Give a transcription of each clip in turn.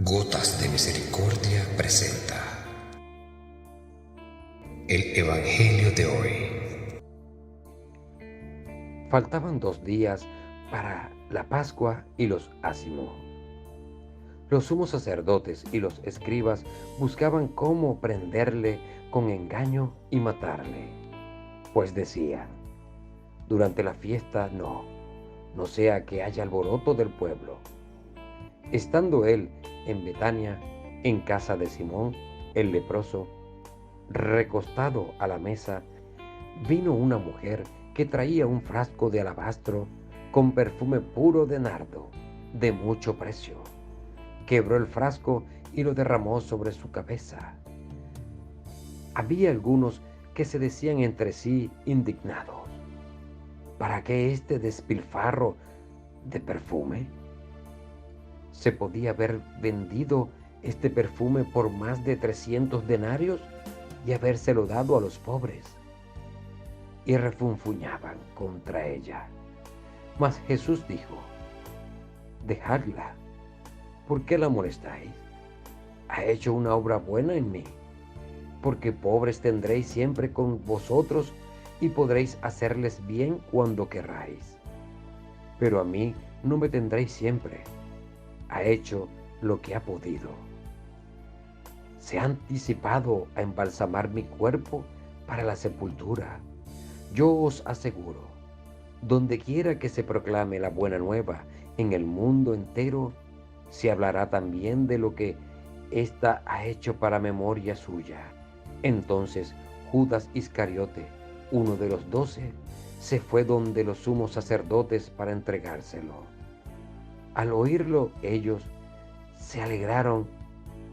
Gotas de Misericordia presenta el Evangelio de hoy. Faltaban 2 días para la Pascua y los ácimos. Los sumos sacerdotes y los escribas buscaban cómo prenderle con engaño y matarle, pues decían: durante la fiesta no sea que haya alboroto del pueblo. Estando él en Betania, en casa de Simón el leproso, recostado a la mesa, vino una mujer que traía un frasco de alabastro con perfume puro de nardo, de mucho precio. Quebró el frasco y lo derramó sobre su cabeza. Había algunos que se decían entre sí indignados: ¿para qué este despilfarro de perfume? ¿Se podía haber vendido este perfume por más de 300 denarios y habérselo dado a los pobres? Y refunfuñaban contra ella. Mas Jesús dijo: dejadla, ¿por qué la molestáis? Ha hecho una obra buena en mí, porque pobres tendréis siempre con vosotros y podréis hacerles bien cuando querráis. Pero a mí no me tendréis siempre. Ha hecho lo que ha podido. Se ha anticipado a embalsamar mi cuerpo para la sepultura. Yo os aseguro, donde quiera que se proclame la buena nueva en el mundo entero, se hablará también de lo que ésta ha hecho para memoria suya. Entonces Judas Iscariote, uno de los 12, se fue donde los sumos sacerdotes para entregárselo. Al oírlo, ellos se alegraron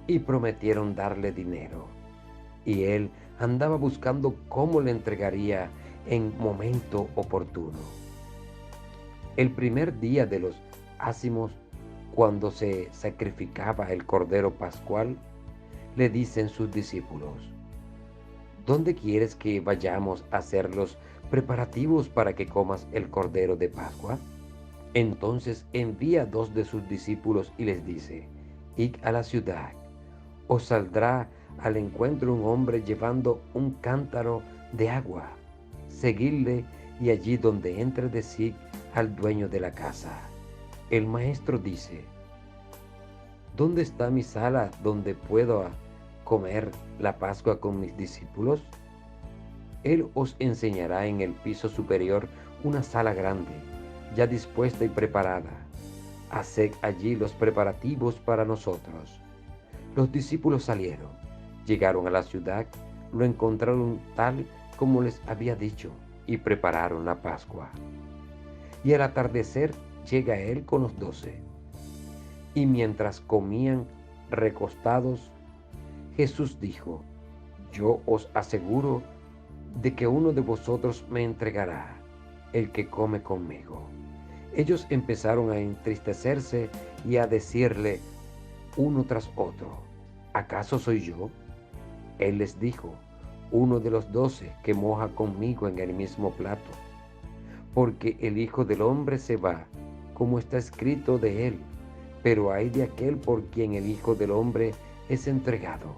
y prometieron darle dinero. Y él andaba buscando cómo le entregaría en momento oportuno. El primer día de los ácimos, cuando se sacrificaba el cordero pascual, le dicen sus discípulos: ¿dónde quieres que vayamos a hacer los preparativos para que comas el cordero de Pascua? Entonces envía 2 de sus discípulos y les dice: id a la ciudad, os saldrá al encuentro un hombre llevando un cántaro de agua. Seguidle, y allí donde entre decid al dueño de la casa: el maestro dice, ¿dónde está mi sala donde puedo comer la Pascua con mis discípulos? Él os enseñará en el piso superior una sala grande, ya dispuesta y preparada. Haced allí los preparativos para nosotros. Los discípulos salieron, llegaron a la ciudad, lo encontraron tal como les había dicho, y prepararon la Pascua. Y al atardecer llega él con los 12. Y mientras comían recostados, Jesús dijo: yo os aseguro de que uno de vosotros me entregará, el que come conmigo. Ellos empezaron a entristecerse y a decirle uno tras otro: ¿acaso soy yo? Él les dijo: uno de los 12 que moja conmigo en el mismo plato. Porque el Hijo del Hombre se va, como está escrito de él, pero ay de aquel por quien el Hijo del Hombre es entregado.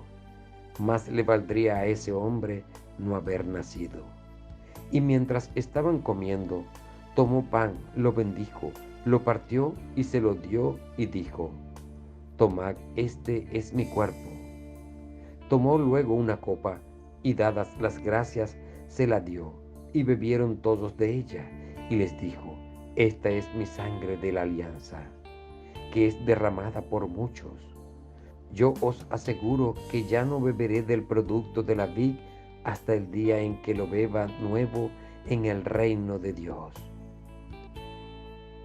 Más le valdría a ese hombre no haber nacido. Y mientras estaban comiendo, tomó pan, lo bendijo, lo partió y se lo dio y dijo: tomad, este es mi cuerpo. Tomó luego una copa y, dadas las gracias, se la dio, y bebieron todos de ella, y les dijo: esta es mi sangre de la alianza, que es derramada por muchos. Yo os aseguro que ya no beberé del producto de la vid hasta el día en que lo beba nuevo en el reino de Dios.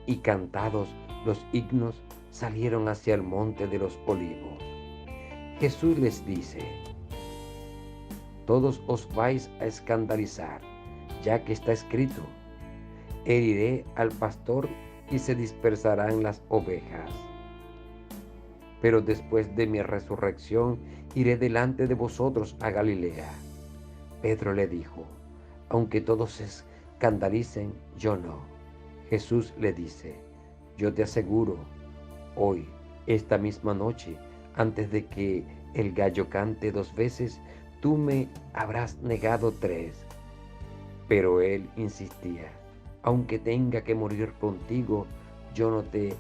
Y cantados los himnos, salieron hacia el monte de los olivos. Jesús les dice: todos os vais a escandalizar, ya que está escrito: heriré al pastor y se dispersarán las ovejas. Pero después de mi resurrección iré delante de vosotros a Galilea. Pedro le dijo: aunque todos se escandalicen, yo no. Jesús le dice: yo te aseguro, hoy, esta misma noche, Antes de que el gallo cante 2 veces, tú me habrás negado 3. Pero él insistía: aunque tenga que morir contigo, yo no te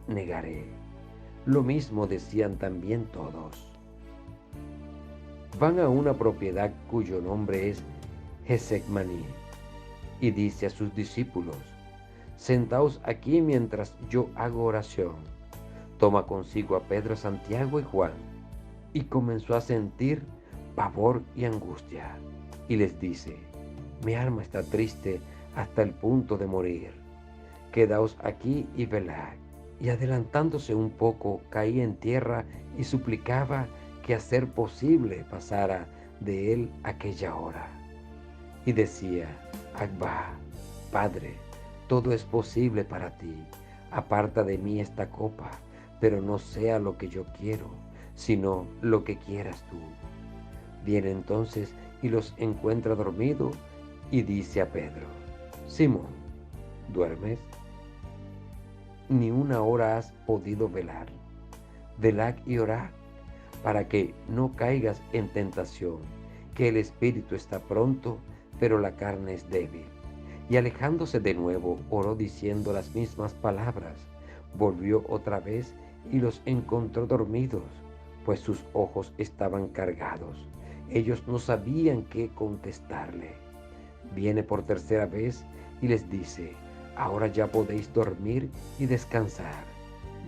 negaré. Lo mismo decían también todos. Van a una propiedad cuyo nombre es Gesemaní, y dice a sus discípulos: sentaos aquí mientras yo hago oración. Toma consigo a Pedro, Santiago y Juan, y comenzó a sentir pavor y angustia, y les dice: mi alma está triste hasta el punto de morir. Quedaos aquí y velad. Y adelantándose un poco, caía en tierra y suplicaba que a ser posible pasara de él aquella hora. Y decía: Abba, Padre, todo es posible para ti. Aparta de mí esta copa, pero no sea lo que yo quiero, sino lo que quieras tú. Viene entonces y los encuentra dormidos y dice a Pedro: Simón, ¿duermes? Ni una hora has podido velar. Velad y orad, para que no caigas en tentación, que el espíritu está pronto, pero la carne es débil. Y alejándose de nuevo, oró diciendo las mismas palabras. Volvió otra vez y los encontró dormidos, pues sus ojos estaban cargados. Ellos no sabían qué contestarle. Viene por tercera vez y les dice: ahora ya podéis dormir y descansar.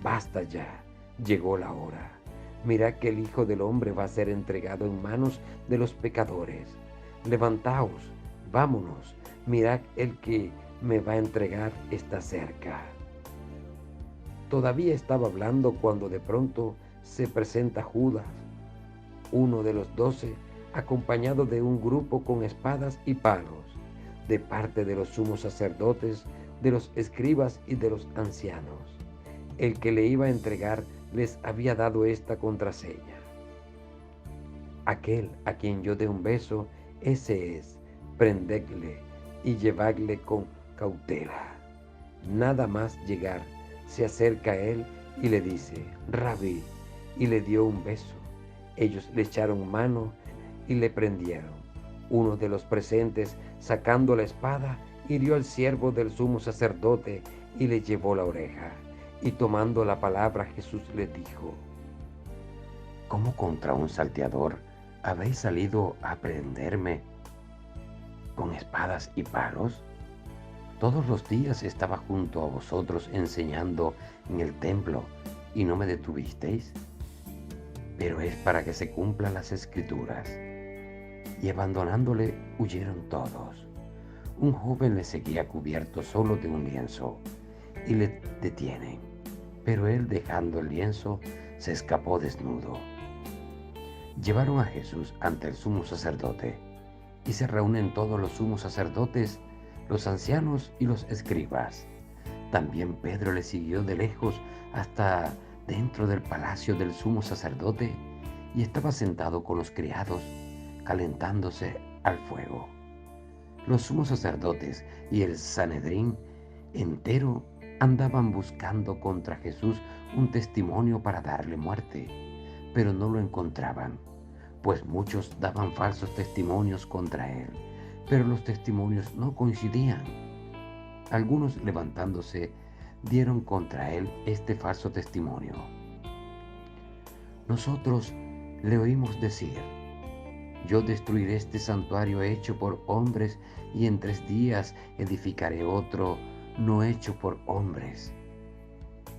Basta ya, llegó la hora. Mirad que el Hijo del Hombre va a ser entregado en manos de los pecadores. Levantaos, vámonos, mirad, el que me va a entregar está cerca. Todavía estaba hablando cuando de pronto se presenta Judas, uno de los 12, acompañado de un grupo con espadas y palos, de parte de los sumos sacerdotes, de los escribas y de los ancianos. El que le iba a entregar les había dado esta contraseña: aquel a quien yo dé un beso, ese es, prendedle y llevadle con cautela. Nada más llegar, se acerca a él y le dice: Rabí, y le dio un beso. Ellos le echaron mano y le prendieron. Uno de los presentes, sacando la espada, hirió al siervo del sumo sacerdote y le llevó la oreja. Y tomando la palabra, Jesús le dijo: ¿cómo contra un salteador habéis salido a prenderme con espadas y palos? Todos los días estaba junto a vosotros enseñando en el templo y no me detuvisteis. Pero es para que se cumplan las Escrituras. Y abandonándole, huyeron todos. Un joven le seguía cubierto solo de un lienzo y le detienen. Pero él, dejando el lienzo, se escapó desnudo. Llevaron a Jesús ante el sumo sacerdote, y se reúnen todos los sumos sacerdotes, los ancianos y los escribas. También Pedro le siguió de lejos hasta dentro del palacio del sumo sacerdote, y estaba sentado con los criados, calentándose al fuego. Los sumos sacerdotes y el Sanedrín entero andaban buscando contra Jesús un testimonio para darle muerte, pero no lo encontraban, pues muchos daban falsos testimonios contra él, pero los testimonios no coincidían. Algunos, levantándose, dieron contra él este falso testimonio: nosotros le oímos decir: yo destruiré este santuario hecho por hombres y en 3 días edificaré otro no hecho por hombres.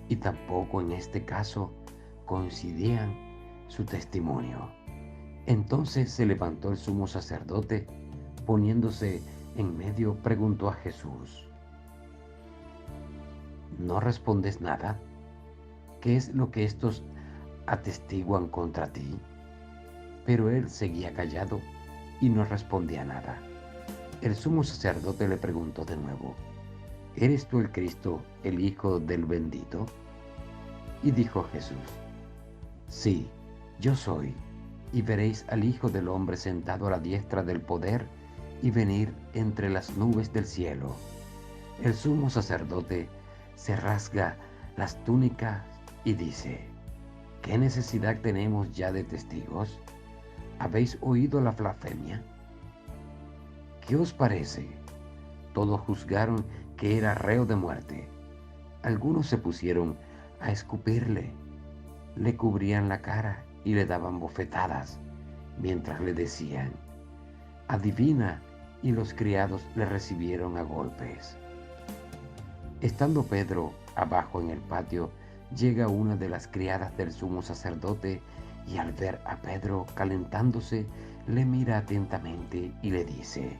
Y tampoco en este caso coincidían su testimonio. Entonces se levantó el sumo sacerdote, poniéndose en medio, preguntó a Jesús: ¿no respondes nada? ¿Qué es lo que estos atestiguan contra ti? Pero él seguía callado y no respondía nada. El sumo sacerdote le preguntó de nuevo: ¿eres tú el Cristo, el Hijo del Bendito? Y dijo Jesús: sí, yo soy. Y veréis al Hijo del Hombre sentado a la diestra del poder y venir entre las nubes del cielo. El sumo sacerdote se rasga las túnicas y dice: ¿qué necesidad tenemos ya de testigos? ¿Habéis oído la blasfemia? ¿Qué os parece? Todos juzgaron que era reo de muerte. Algunos se pusieron a escupirle, le cubrían la cara y le daban bofetadas, mientras le decían, adivina, y los criados le recibieron a golpes. Estando Pedro abajo en el patio, llega una de las criadas del sumo sacerdote y al ver a Pedro calentándose, le mira atentamente y le dice,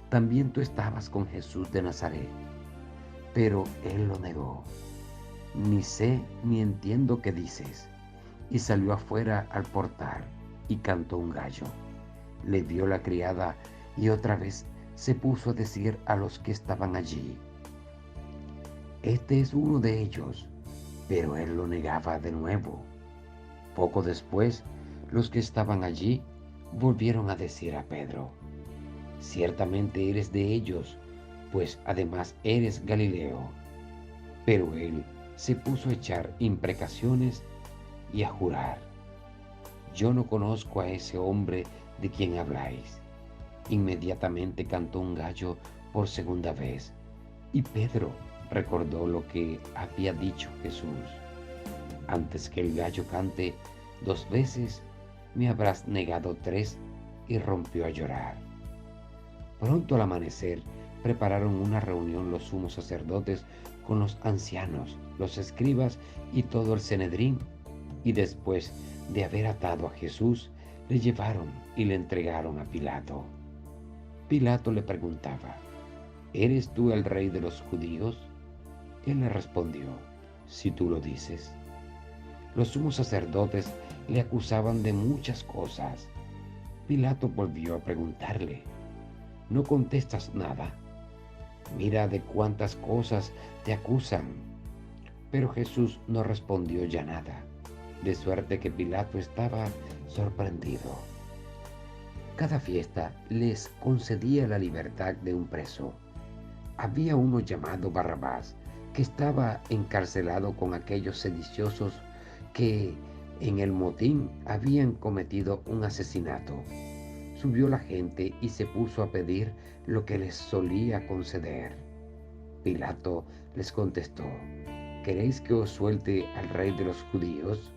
también tú estabas con Jesús de Nazaret. Pero él lo negó. Ni sé ni entiendo qué dices. Y salió afuera al portal y cantó un gallo. Le vio la criada y otra vez se puso a decir a los que estaban allí, este es uno de ellos. Pero él lo negaba de nuevo. Poco después, los que estaban allí volvieron a decir a Pedro, ciertamente eres de ellos, pues además eres Galileo. Pero él se puso a echar imprecaciones y a jurar, yo no conozco a ese hombre de quien habláis. Inmediatamente cantó un gallo por segunda vez, y Pedro recordó lo que había dicho Jesús, antes que el gallo cante 2 veces, me habrás negado 3, y rompió a llorar. Pronto al amanecer prepararon una reunión los sumos sacerdotes con los ancianos, los escribas y todo el Sanedrín, y después de haber atado a Jesús, le llevaron y le entregaron a Pilato. Pilato le preguntaba, ¿eres tú el rey de los judíos? Él le respondió, si tú lo dices. Los sumos sacerdotes le acusaban de muchas cosas. Pilato volvió a preguntarle, ¿no contestas nada? Mira de cuántas cosas te acusan. Pero Jesús no respondió ya nada, de suerte que Pilato estaba sorprendido. Cada fiesta les concedía la libertad de un preso. Había uno llamado Barrabás, que estaba encarcelado con aquellos sediciosos que en el motín habían cometido un asesinato. Subió la gente y se puso a pedir lo que les solía conceder. Pilato les contestó, ¿queréis que os suelte al rey de los judíos?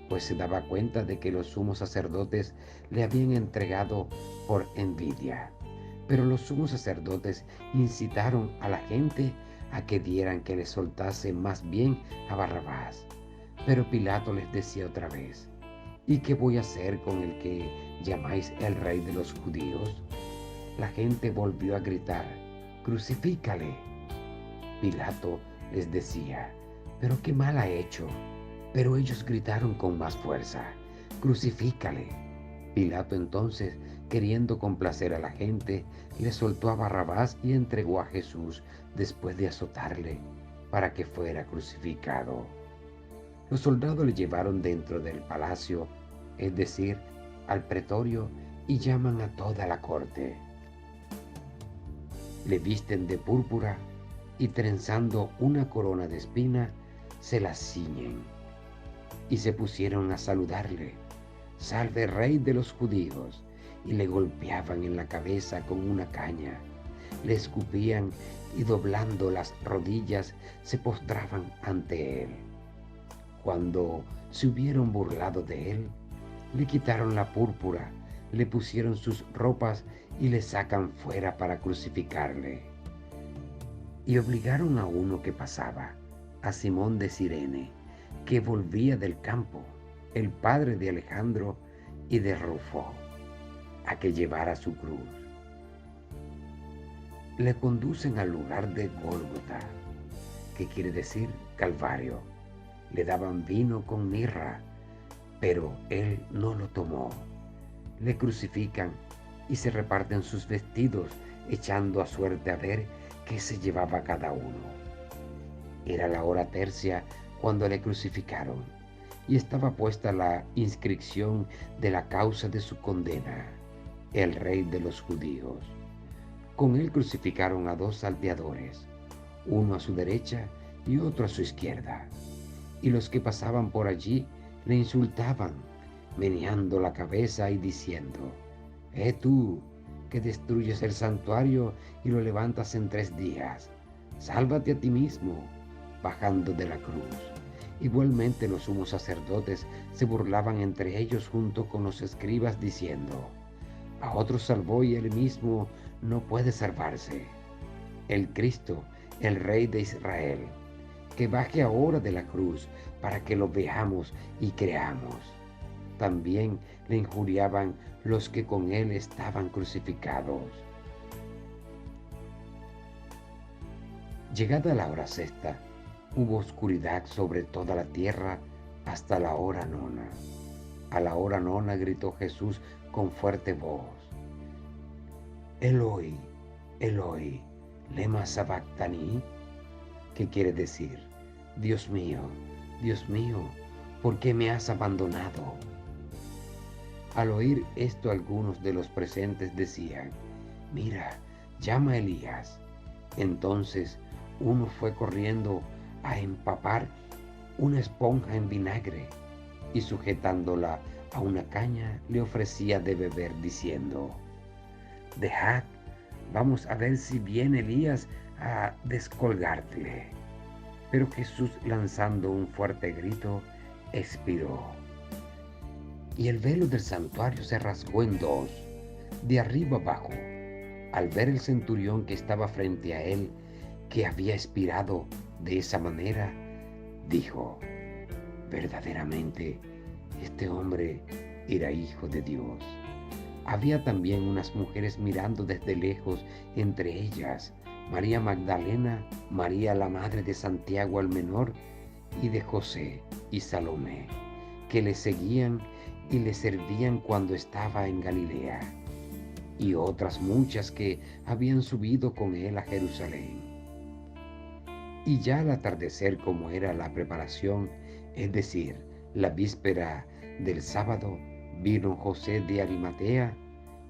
Pues se daba cuenta de que los sumos sacerdotes le habían entregado por envidia. Pero los sumos sacerdotes incitaron a la gente a que dieran que le soltase más bien a Barrabás. Pero Pilato les decía otra vez, ¿y qué voy a hacer con el que llamáis el rey de los judíos? La gente volvió a gritar, crucifícale. Pilato les decía, ¿pero qué mal ha hecho? Pero ellos gritaron con más fuerza, crucifícale. Pilato entonces, queriendo complacer a la gente, le soltó a Barrabás y entregó a Jesús después de azotarle para que fuera crucificado. Los soldados le llevaron dentro del palacio, es decir, al pretorio, y llaman a toda la corte. Le visten de púrpura y trenzando una corona de espina, se la ciñen. Y se pusieron a saludarle, salve rey de los judíos, y le golpeaban en la cabeza con una caña, le escupían y doblando las rodillas se postraban ante él. Cuando se hubieron burlado de él, le quitaron la púrpura, le pusieron sus ropas y le sacan fuera para crucificarle. Y obligaron a uno que pasaba, a Simón de Cirene, que volvía del campo, el padre de Alejandro y de Rufo, a que llevara su cruz. Le conducen al lugar de Gólgota, que quiere decir Calvario. Le daban vino con mirra, pero él no lo tomó. Le crucifican y se reparten sus vestidos, echando a suerte a ver qué se llevaba cada uno. Era la hora tercia cuando le crucificaron, y estaba puesta la inscripción de la causa de su condena, el rey de los judíos. Con él crucificaron a 2 salteadores, uno a su derecha y otro a su izquierda. Y los que pasaban por allí Le insultaban, meneando la cabeza y diciendo: tú, que destruyes el santuario y lo levantas en 3 días, sálvate a ti mismo, bajando de la cruz. Igualmente los sumos sacerdotes se burlaban entre ellos junto con los escribas diciendo: a otros salvó y él mismo no puede salvarse. El Cristo, el Rey de Israel, que baje ahora de la cruz para que lo veamos y creamos. También le injuriaban los que con él estaban crucificados. Llegada la hora sexta, hubo oscuridad sobre toda la tierra hasta la hora nona. A la hora nona gritó Jesús con fuerte voz: Eloi, Eloi, lema sabactani, que quiere decir: Dios mío, ¿por qué me has abandonado? Al oír esto, algunos de los presentes decían: mira, llama a Elías. Entonces uno fue corriendo a empapar una esponja en vinagre y sujetándola a una caña le ofrecía de beber diciendo: dejad, vamos a ver si viene Elías a descolgarle. Pero Jesús, lanzando un fuerte grito, expiró. Y el velo del santuario se rasgó en dos, de arriba abajo. Al ver el centurión que estaba frente a él, que había expirado de esa manera, dijo: verdaderamente, este hombre era hijo de Dios. Había también unas mujeres mirando desde lejos, entre ellas María Magdalena, María la madre de Santiago el menor y de José y Salomé, que le seguían y le servían cuando estaba en Galilea, y otras muchas que habían subido con él a Jerusalén. Y ya al atardecer, como era la preparación, es decir, la víspera del sábado, vino José de Arimatea,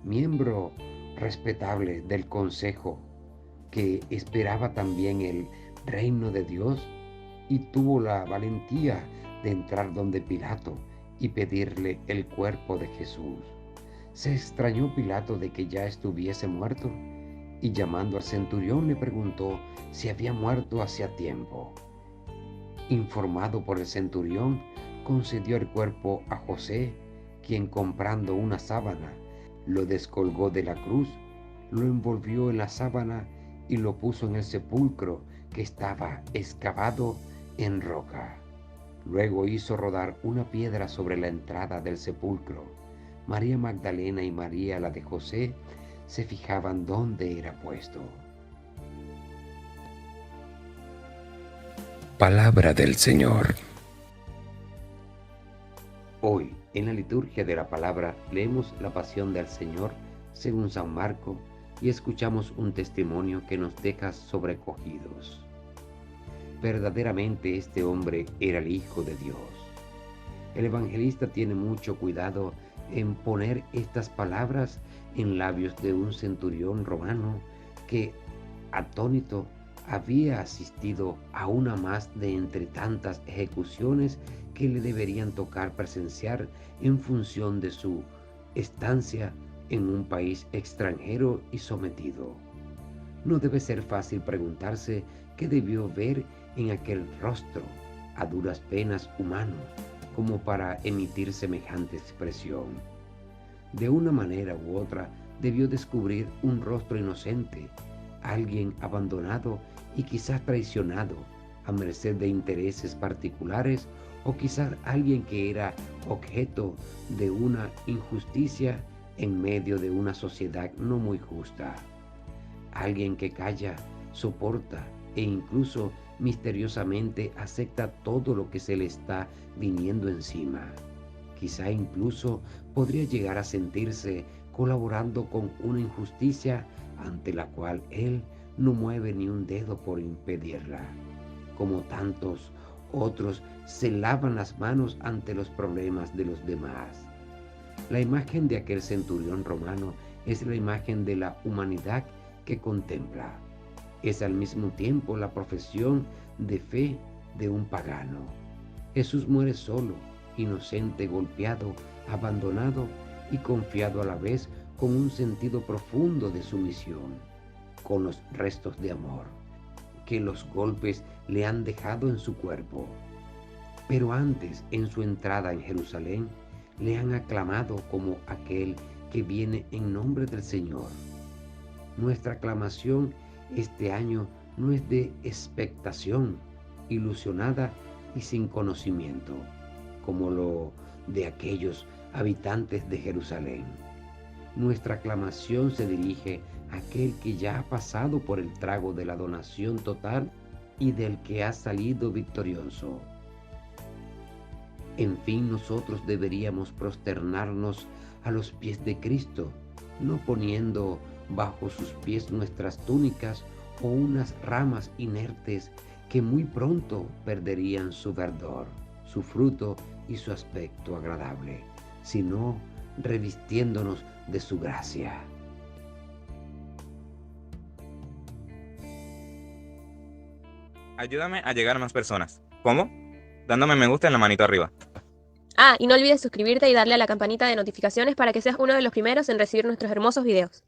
miembro respetable del consejo, que esperaba también el reino de Dios, y tuvo la valentía de entrar donde Pilato y pedirle el cuerpo de Jesús. Se extrañó Pilato de que ya estuviese muerto, y llamando al centurión le preguntó si había muerto hacía tiempo. Informado por el centurión, concedió el cuerpo a José, quien, comprando una sábana, lo descolgó de la cruz, lo envolvió en la sábana y lo puso en el sepulcro que estaba excavado en roca. Luego hizo rodar una piedra sobre la entrada del sepulcro. María Magdalena y María, la de José, se fijaban dónde era puesto. Palabra del Señor. Hoy, en la liturgia de la palabra, leemos la pasión del Señor según San Marco y escuchamos un testimonio que nos deja sobrecogidos. Verdaderamente este hombre era el Hijo de Dios. El evangelista tiene mucho cuidado en poner estas palabras en labios de un centurión romano que, atónito, había asistido a una más de entre tantas ejecuciones que le deberían tocar presenciar en función de su estancia en un país extranjero y sometido. No debe ser fácil preguntarse qué debió ver en aquel rostro, a duras penas humano, como para emitir semejante expresión. De una manera u otra debió descubrir un rostro inocente, alguien abandonado y quizás traicionado a merced de intereses particulares, o quizás alguien que era objeto de una injusticia en medio de una sociedad no muy justa. Alguien que calla, soporta e incluso misteriosamente acepta todo lo que se le está viniendo encima. Quizá incluso podría llegar a sentirse colaborando con una injusticia ante la cual él no mueve ni un dedo por impedirla. Como tantos otros se lavan las manos ante los problemas de los demás. La imagen de aquel centurión romano es la imagen de la humanidad que contempla. Es al mismo tiempo la profesión de fe de un pagano. Jesús muere solo, inocente, golpeado, abandonado y confiado a la vez con un sentido profundo de sumisión, con los restos de amor que los golpes le han dejado en su cuerpo. Pero antes, en su entrada en Jerusalén, le han aclamado como aquel que viene en nombre del Señor. Nuestra aclamación este año no es de expectación, ilusionada y sin conocimiento, como lo de aquellos habitantes de Jerusalén. Nuestra aclamación se dirige a aquel que ya ha pasado por el trago de la donación total y del que ha salido victorioso. En fin, nosotros deberíamos prosternarnos a los pies de Cristo, no poniendo bajo sus pies nuestras túnicas o unas ramas inertes que muy pronto perderían su verdor, su fruto y su aspecto agradable, sino revistiéndonos de su gracia. Ayúdame a llegar a más personas. ¿Cómo? Dándome me gusta en la manito arriba. Ah, y no olvides suscribirte y darle a la campanita de notificaciones para que seas uno de los primeros en recibir nuestros hermosos videos.